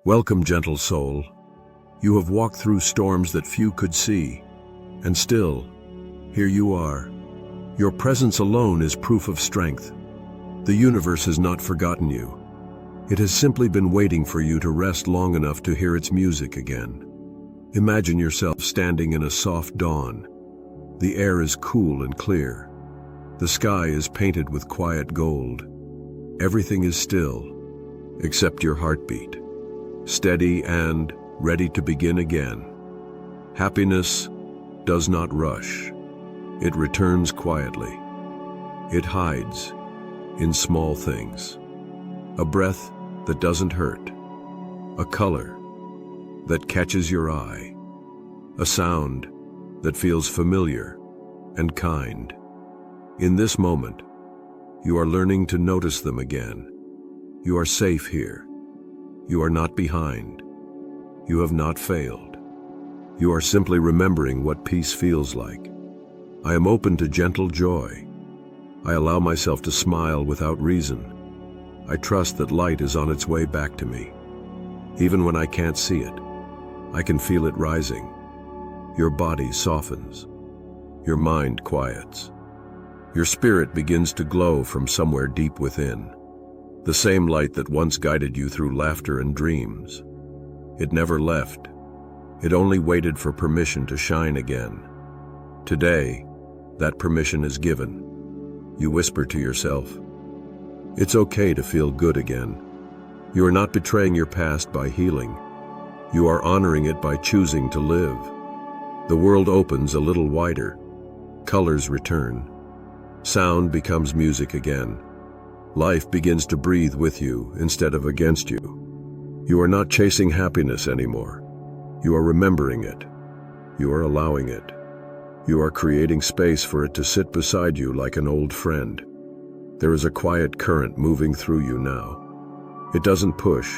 Welcome, gentle soul. You have walked through storms that few could see, and still, here you are. Your presence alone is proof of strength. The universe has not forgotten you. It has simply been waiting for you to rest long enough to hear its music again. Imagine yourself standing in a soft dawn. The air is cool and clear. The sky is painted with quiet gold. Everything is still, except your heartbeat, steady and ready to begin again. Happiness does not rush. It returns quietly. It hides in small things. A breath that doesn't hurt. A color that catches your eye. A sound that feels familiar and kind. In this moment, you are learning to notice them again. You are safe here. You are not behind. You have not failed. You are simply remembering what peace feels like. I am open to gentle joy. I allow myself to smile without reason. I trust that light is on its way back to me. Even when I can't see it, I can feel it rising. Your body softens. Your mind quiets. Your spirit begins to glow from somewhere deep within. The same light that once guided you through laughter and dreams. It never left. It only waited for permission to shine again. Today, that permission is given. You whisper to yourself, "It's okay to feel good again." You are not betraying your past by healing. You are honoring it by choosing to live. The world opens a little wider. Colors return. Sound becomes music again. Life begins to breathe with you instead of against you. You are not chasing happiness anymore. You are remembering it. You are allowing it. You are creating space for it to sit beside you like an old friend. There is a quiet current moving through you now. It doesn't push.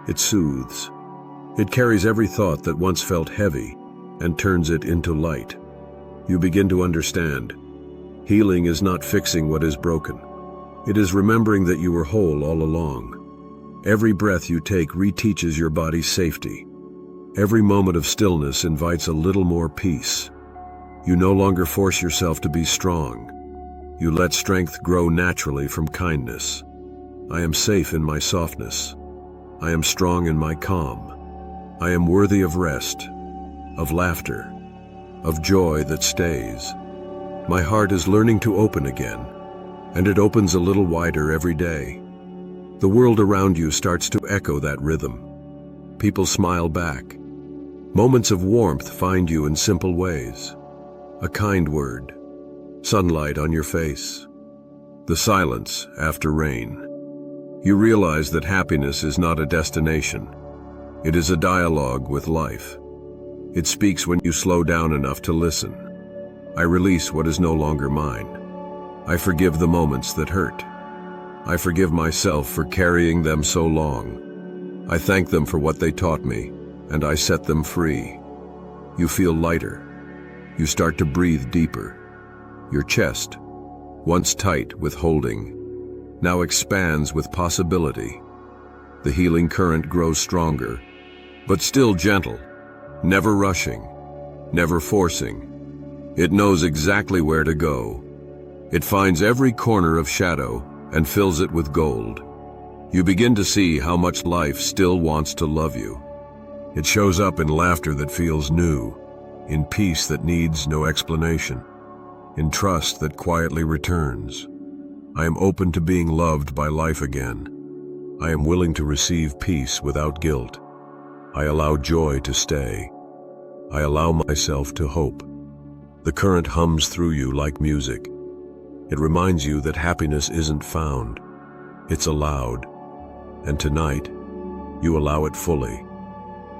It soothes. It carries every thought that once felt heavy and turns it into light. You begin to understand. Healing is not fixing what is broken. It is remembering that you were whole all along. Every breath you take reteaches your body safety. Every moment of stillness invites a little more peace. You no longer force yourself to be strong. You let strength grow naturally from kindness. I am safe in my softness. I am strong in my calm. I am worthy of rest, of laughter, of joy that stays. My heart is learning to open again, and it opens a little wider every day. The world around you starts to echo that rhythm. People smile back. Moments of warmth find you in simple ways. A kind word, sunlight on your face, the silence after rain. You realize that happiness is not a destination. It is a dialogue with life. It speaks when you slow down enough to listen. I release what is no longer mine. I forgive the moments that hurt. I forgive myself for carrying them so long. I thank them for what they taught me, and I set them free. You feel lighter. You start to breathe deeper. Your chest, once tight with holding, now expands with possibility. The healing current grows stronger, but still gentle, never rushing, never forcing. It knows exactly where to go. It finds every corner of shadow and fills it with gold. You begin to see how much life still wants to love you. It shows up in laughter that feels new, in peace that needs no explanation, in trust that quietly returns. I am open to being loved by life again. I am willing to receive peace without guilt. I allow joy to stay. I allow myself to hope. The current hums through you like music. It reminds you that happiness isn't found. It's allowed. And tonight, you allow it fully.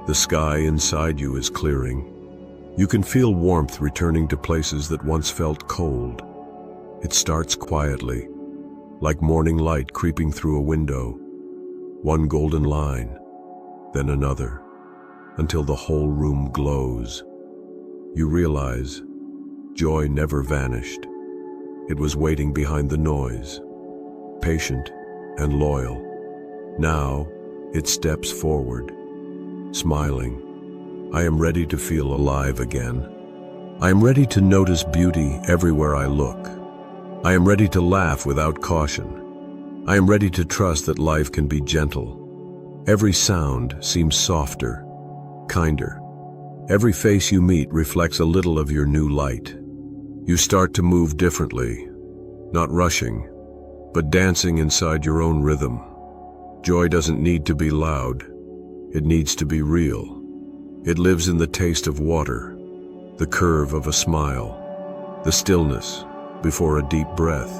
The sky inside you is clearing. You can feel warmth returning to places that once felt cold. It starts quietly, like morning light creeping through a window. One golden line, then another, until the whole room glows. You realize joy never vanished. It was waiting behind the noise, patient and loyal. Now, It steps forward, smiling. I am ready to feel alive again. I am ready to notice beauty everywhere I look. I am ready to laugh without caution. I am ready to trust that life can be gentle. Every sound seems softer, kinder. Every face you meet reflects a little of your new light. You start to move differently, not rushing, but dancing inside your own rhythm. Joy doesn't need to be loud. It needs to be real. It lives in the taste of water, the curve of a smile, the stillness before a deep breath.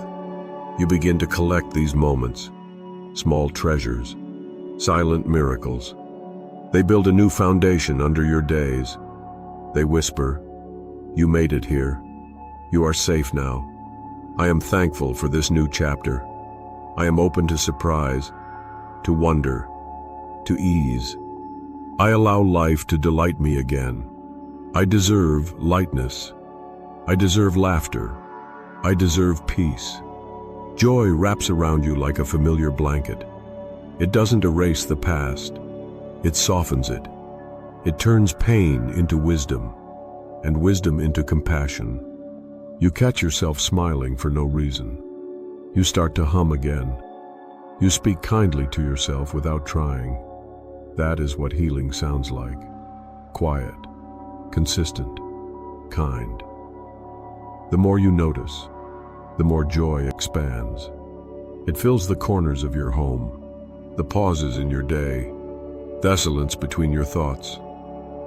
You begin to collect these moments, small treasures, silent miracles. They build a new foundation under your days. They whisper, "You made it here. You are safe now." I am thankful for this new chapter. I am open to surprise, to wonder, to ease. I allow life to delight me again. I deserve lightness. I deserve laughter. I deserve peace. Joy wraps around you like a familiar blanket. It doesn't erase the past. It softens it. It turns pain into wisdom, and wisdom into compassion. You catch yourself smiling for no reason. You start to hum again. You speak kindly to yourself without trying. That is what healing sounds like. Quiet, consistent, kind. The more you notice, the more joy expands. It fills the corners of your home, the pauses in your day, the silence between your thoughts.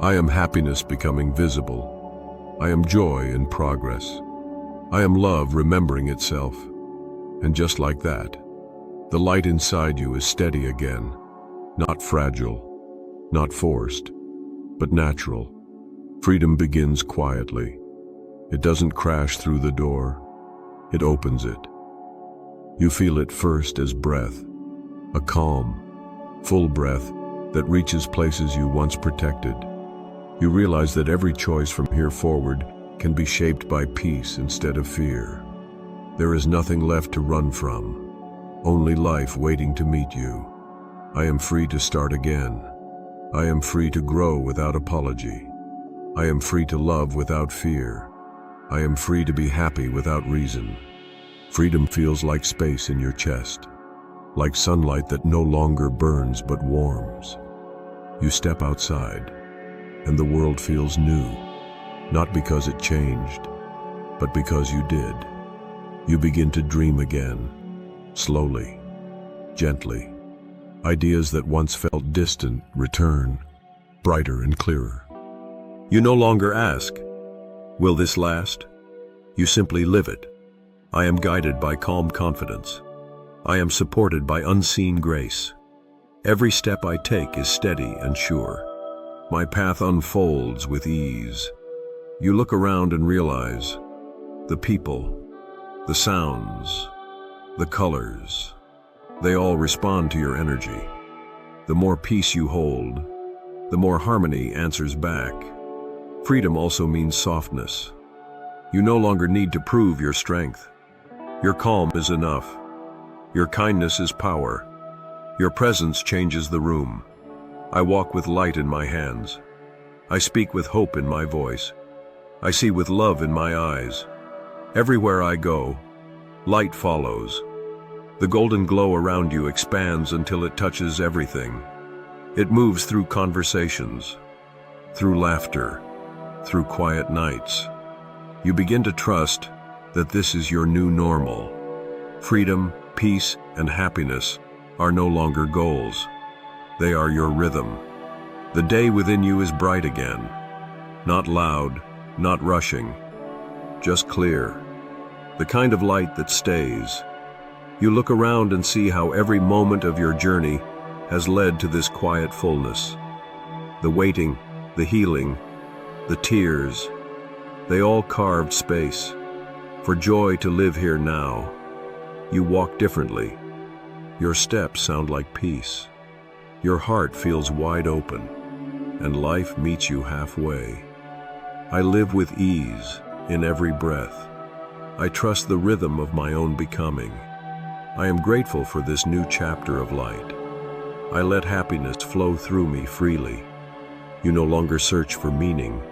I am happiness becoming visible. I am joy in progress. I am love remembering itself. And just like that, the light inside you is steady again, not fragile, not forced, but natural. Freedom begins quietly. It doesn't crash through the door. It opens it. You feel it first as breath, a calm, full breath that reaches places you once protected. You realize that every choice from here forward can be shaped by peace instead of fear. There is nothing left to run from, only life waiting to meet you. I am free to start again. I am free to grow without apology. I am free to love without fear. I am free to be happy without reason. Freedom feels like space in your chest, like sunlight that no longer burns but warms. You step outside, and the world feels new, not because it changed, but because you did. You begin to dream again, slowly, gently. Ideas that once felt distant return, brighter and clearer. You no longer ask, "Will this last?" You simply live it. I am guided by calm confidence. I am supported by unseen grace. Every step I take is steady and sure. My path unfolds with ease. You look around and realize the people, the sounds, the colors, they all respond to your energy. The more peace you hold, the more harmony answers back. Freedom also means softness. You no longer need to prove your strength. Your calm is enough. Your kindness is power. Your presence changes the room. I walk with light in my hands. I speak with hope in my voice. I see with love in my eyes. Everywhere I go, light follows. The golden glow around you expands until it touches everything. It moves through conversations, through laughter, through quiet nights. You begin to trust that this is your new normal. Freedom, peace, and happiness are no longer goals. They are your rhythm. The day within you is bright again. Not loud, not rushing, just clear. The kind of light that stays. You look around and see how every moment of your journey has led to this quiet fullness. The waiting, the healing, the tears, they all carved space for joy to live here now. You walk differently. Your steps sound like peace. Your heart feels wide open, and life meets you halfway. I live with ease in every breath. I trust the rhythm of my own becoming. I am grateful for this new chapter of light. I let happiness flow through me freely. You no longer search for meaning,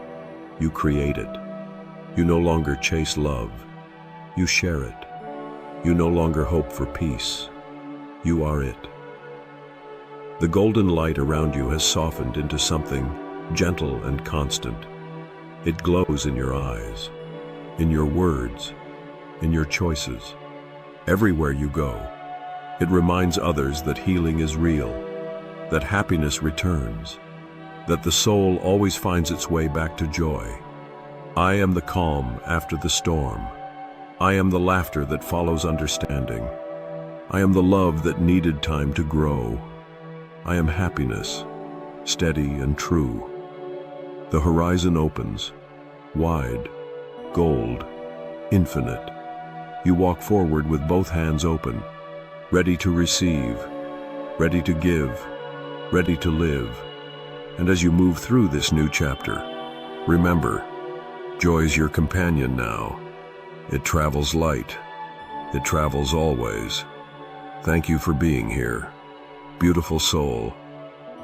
you create it. You no longer chase love, you share it. You no longer hope for peace, you are it. The golden light around you has softened into something gentle and constant. It glows in your eyes, in your words, in your choices. Everywhere you go, it reminds others that healing is real, that happiness returns, that the soul always finds its way back to joy. I am the calm after the storm. I am the laughter that follows understanding. I am the love that needed time to grow. I am happiness, steady and true. The horizon opens, wide, gold, infinite. You walk forward with both hands open, ready to receive, ready to give, ready to live. And as you move through this new chapter, remember, joy's your companion now. It travels light. It travels always. Thank you for being here. Beautiful soul,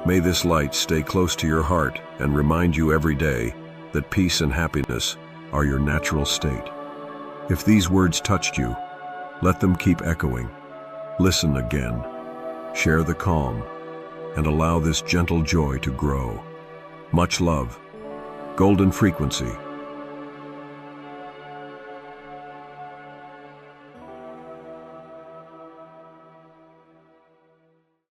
may this light stay close to your heart and remind you every day that peace and happiness are your natural state. If these words touched you, let them keep echoing. Listen again, share the calm, and allow this gentle joy to grow. Much love. Golden Frequency.